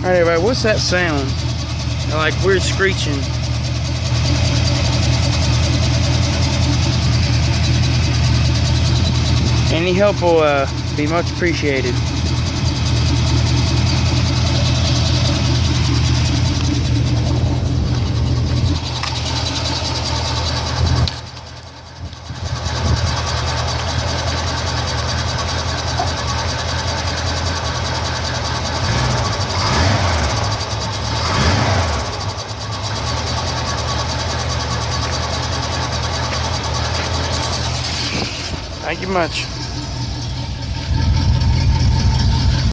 Alright, everybody, what's that sound? Like weird screeching. Any help will be much appreciated. Thank you much.